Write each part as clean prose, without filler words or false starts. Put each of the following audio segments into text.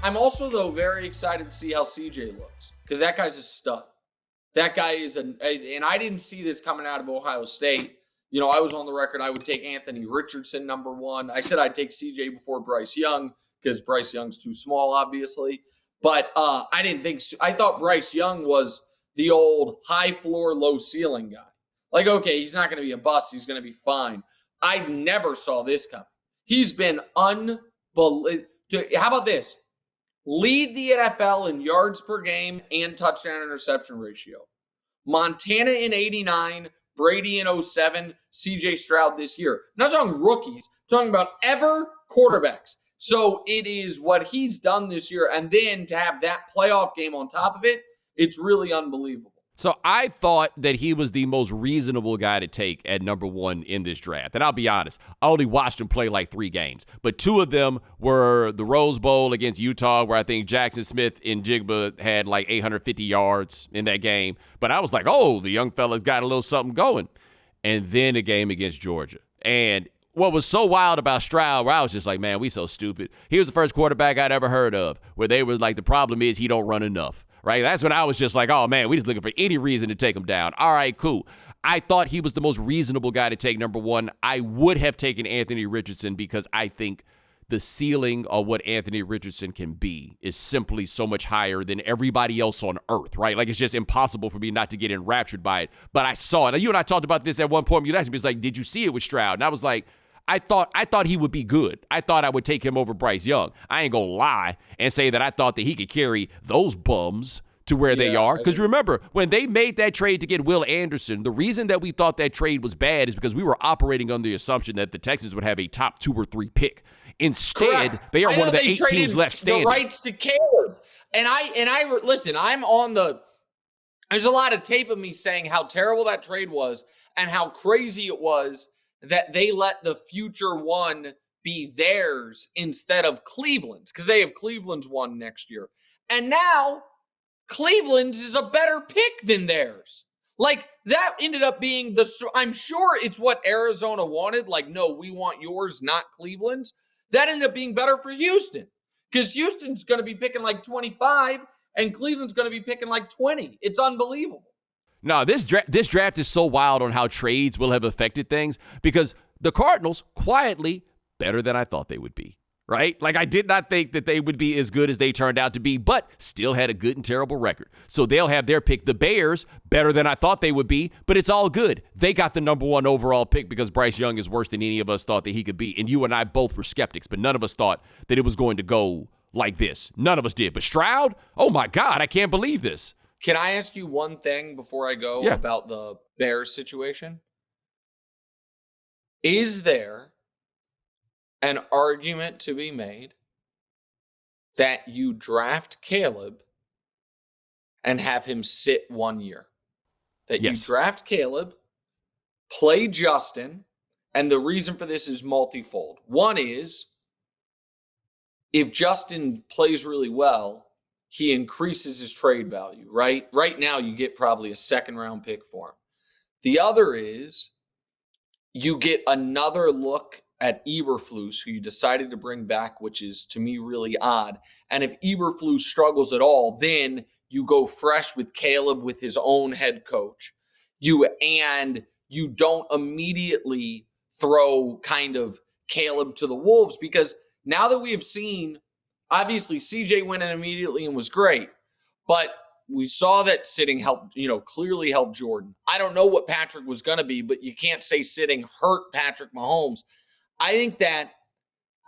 I'm also, though, very excited to see how CJ looks because that guy's a stud. That guy is and I didn't see this coming out of Ohio State. I was on the record I would take Anthony Richardson number one. I said I'd take CJ before Bryce Young because Bryce Young's too small, obviously. But I didn't think – I thought Bryce Young was the old high floor, low ceiling guy. Like, okay, he's not going to be a bust. He's going to be fine. I never saw this coming. He's been unbelievable. How about this? Lead the NFL in yards per game and touchdown interception ratio. Montana in 89, Brady in 07, CJ Stroud this year. I'm not talking rookies, I'm talking about ever quarterbacks. So it is what he's done this year. And then to have that playoff game on top of it, it's really unbelievable. So I thought that he was the most reasonable guy to take at number one in this draft. And I'll be honest, I only watched him play like 3 games. But 2 of them were the Rose Bowl against Utah, where I think Jackson Smith and Jigba had like 850 yards in that game. But I was like, oh, the young fella's got a little something going. And then a game against Georgia. And what was so wild about Stroud, where I was just like, man, we so stupid. He was the first quarterback I'd ever heard of, where they were like, the problem is he don't run enough. Right? That's when I was just like, oh, man, we just looking for any reason to take him down. All right, cool. I thought he was the most reasonable guy to take number one. I would have taken Anthony Richardson because I think the ceiling of what Anthony Richardson can be is simply so much higher than everybody else on earth, right? Like, it's just impossible for me not to get enraptured by it. But I saw it. Now, you and I talked about this at one point. You asked me, it's like, did you see it with Stroud? And I was like, I thought he would be good. I thought I would take him over Bryce Young. I ain't gonna lie and say that I thought that he could carry those bums to where they are. Because remember, when they made that trade to get Will Anderson, the reason that we thought that trade was bad is because we were operating on the assumption that the Texans would have a top 2 or 3 pick. Instead, they are one of the 8 teams left standing. The rights to Caleb. And I listen, I'm on the – there's a lot of tape of me saying how terrible that trade was and how crazy it was that they let the future one be theirs instead of Cleveland's, because they have Cleveland's one next year. And now Cleveland's is a better pick than theirs. Like, that ended up being I'm sure it's what Arizona wanted. Like, no, we want yours, not Cleveland's. That ended up being better for Houston, because Houston's going to be picking like 25 and Cleveland's going to be picking like 20. It's unbelievable. No, this draft is so wild on how trades will have affected things, because the Cardinals, quietly, better than I thought they would be, right? Like, I did not think that they would be as good as they turned out to be, but still had a good and terrible record. So they'll have their pick. The Bears, better than I thought they would be, but it's all good. They got the number 1 overall pick because Bryce Young is worse than any of us thought that he could be. And you and I both were skeptics, but none of us thought that it was going to go like this. None of us did. But Stroud, oh my God, I can't believe this. Can I ask you one thing before I go about the Bears situation? Is there an argument to be made that you draft Caleb and have him sit 1 year? That you draft Caleb, play Justin, and the reason for this is multifold. One is, if Justin plays really well, he increases his trade value, right? Right now, you get probably a 2nd-round pick for him. The other is, you get another look at Eberflus, who you decided to bring back, which is, to me, really odd. And if Eberflus struggles at all, then you go fresh with Caleb with his own head coach. You don't immediately throw kind of Caleb to the wolves, because now that we have seen, obviously CJ went in immediately and was great, but we saw that sitting clearly helped Jordan. I don't know what Patrick was going to be, but you can't say sitting hurt Patrick Mahomes. I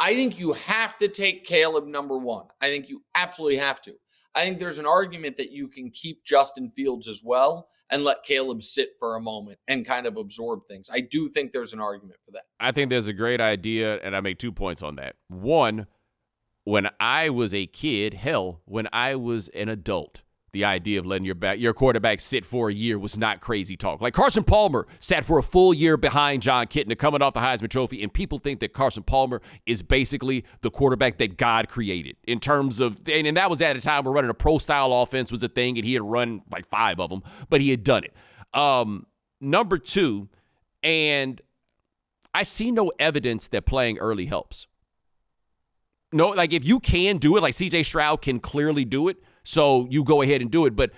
think you have to take Caleb number 1. I think you absolutely have to. I think there's an argument that you can keep Justin Fields as well and let Caleb sit for a moment and kind of absorb things. I do think there's an argument for that. I think there's a great idea, and I make 2 points on that. One, when I was a kid, when I was an adult, the idea of letting your quarterback sit for a year was not crazy talk. Like, Carson Palmer sat for a full year behind John Kitna coming off the Heisman Trophy, and people think that Carson Palmer is basically the quarterback that God created in terms of, and that was at a time where running a pro-style offense was a thing, and he had run like 5 of them, but he had done it. Number 2, and I see no evidence that playing early helps. No, like if you can do it, like CJ Stroud can clearly do it, so you go ahead and do it. But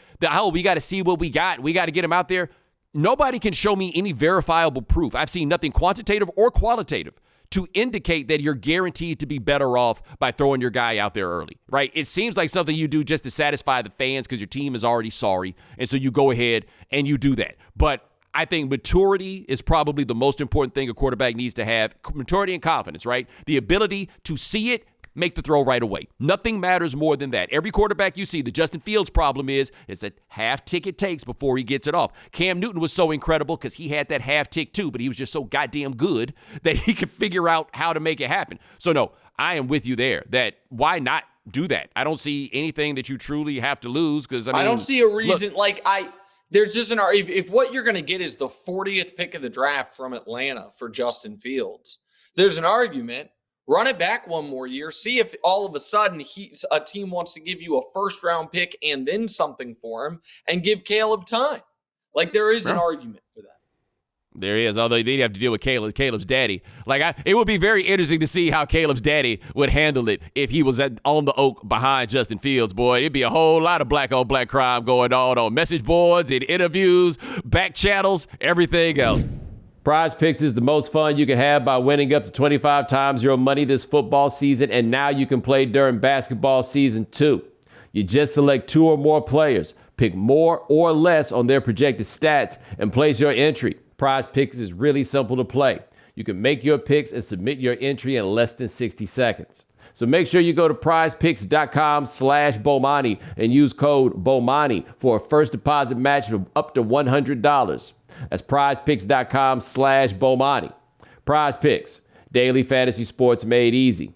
we got to see what we got. We got to get him out there. Nobody can show me any verifiable proof. I've seen nothing quantitative or qualitative to indicate that you're guaranteed to be better off by throwing your guy out there early, right? It seems like something you do just to satisfy the fans because your team is already sorry, and so you go ahead and you do that. But I think maturity is probably the most important thing a quarterback needs to have. Maturity and confidence, right? The ability to see it, make the throw right away. Nothing matters more than that. Every quarterback you see, the Justin Fields problem is a half tick it takes before he gets it off. Cam Newton was so incredible because he had that half tick too, but he was just so goddamn good that he could figure out how to make it happen. So no, I am with you there that why not do that? I don't see anything that you truly have to lose because I don't see a reason. There's just if what you're going to get is the 40th pick of the draft from Atlanta for Justin Fields, there's an argument. Run it back one more year. See if all of a sudden a team wants to give you a first-round pick and then something for him and give Caleb time. Like, there is an argument for that. There is, although they'd have to deal with Caleb's daddy. It would be very interesting to see how Caleb's daddy would handle it if he was on the oak behind Justin Fields, boy. It'd be a whole lot of black-on-black crime going on message boards and interviews, back channels, everything else. Prize Picks is the most fun you can have by winning up to 25 times your money this football season, and now you can play during basketball season too. You just select 2 or more players, pick more or less on their projected stats, and place your entry. Prize Picks is really simple to play. You can make your picks and submit your entry in less than 60 seconds. So make sure you go to prizepicks.com/Bomani and use code Bomani for a first deposit match of up to $100. That's prizepicks.com/Bomani. Prize Picks, daily fantasy sports made easy.